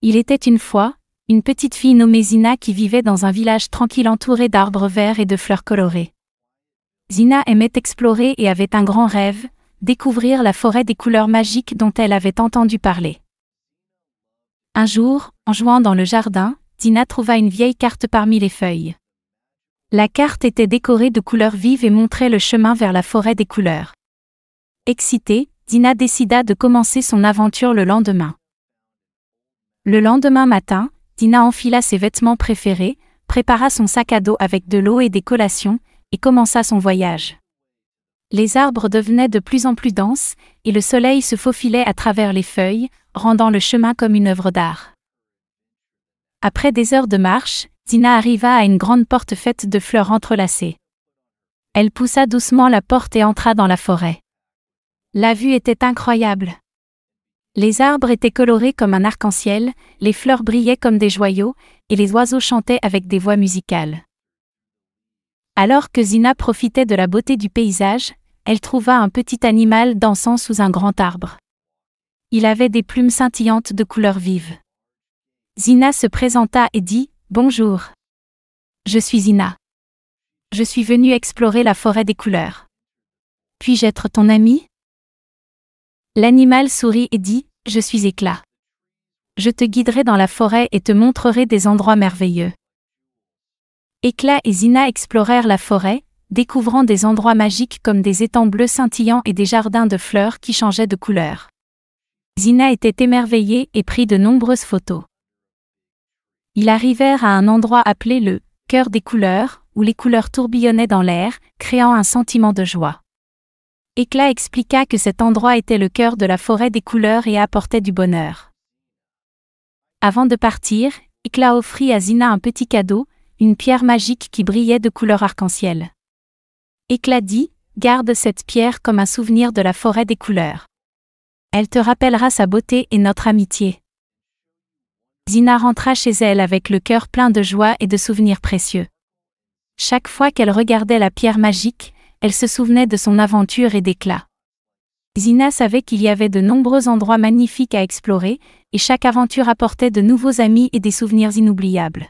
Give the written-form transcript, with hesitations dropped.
Il était une fois, une petite fille nommée Zina qui vivait dans un village tranquille entouré d'arbres verts et de fleurs colorées. Zina aimait explorer et avait un grand rêve, découvrir la forêt des couleurs magiques dont elle avait entendu parler. Un jour, en jouant dans le jardin, Zina trouva une vieille carte parmi les feuilles. La carte était décorée de couleurs vives et montrait le chemin vers la forêt des couleurs. Excitée, Zina décida de commencer son aventure le lendemain. Le lendemain matin, Zina enfila ses vêtements préférés, prépara son sac à dos avec de l'eau et des collations, et commença son voyage. Les arbres devenaient de plus en plus denses, et le soleil se faufilait à travers les feuilles, rendant le chemin comme une œuvre d'art. Après des heures de marche, Zina arriva à une grande porte faite de fleurs entrelacées. Elle poussa doucement la porte et entra dans la forêt. La vue était incroyable. Les arbres étaient colorés comme un arc-en-ciel, les fleurs brillaient comme des joyaux, et les oiseaux chantaient avec des voix musicales. Alors que Zina profitait de la beauté du paysage, elle trouva un petit animal dansant sous un grand arbre. Il avait des plumes scintillantes de couleurs vives. Zina se présenta et dit « Bonjour. Je suis Zina. Je suis venue explorer la forêt des couleurs. Puis-je être ton ami ?» L'animal sourit et dit « Je suis Éclat. Je te guiderai dans la forêt et te montrerai des endroits merveilleux. » Éclat et Zina explorèrent la forêt, découvrant des endroits magiques comme des étangs bleus scintillants et des jardins de fleurs qui changeaient de couleur. Zina était émerveillée et prit de nombreuses photos. Ils arrivèrent à un endroit appelé le « cœur des couleurs » où les couleurs tourbillonnaient dans l'air, créant un sentiment de joie. Éclat expliqua que cet endroit était le cœur de la forêt des couleurs et apportait du bonheur. Avant de partir, Éclat offrit à Zina un petit cadeau, une pierre magique qui brillait de couleur arc-en-ciel. Éclat dit « Garde cette pierre comme un souvenir de la forêt des couleurs. Elle te rappellera sa beauté et notre amitié. » Zina rentra chez elle avec le cœur plein de joie et de souvenirs précieux. Chaque fois qu'elle regardait la pierre magique, elle se souvenait de son aventure et d'Éclat. Zina savait qu'il y avait de nombreux endroits magnifiques à explorer, et chaque aventure apportait de nouveaux amis et des souvenirs inoubliables.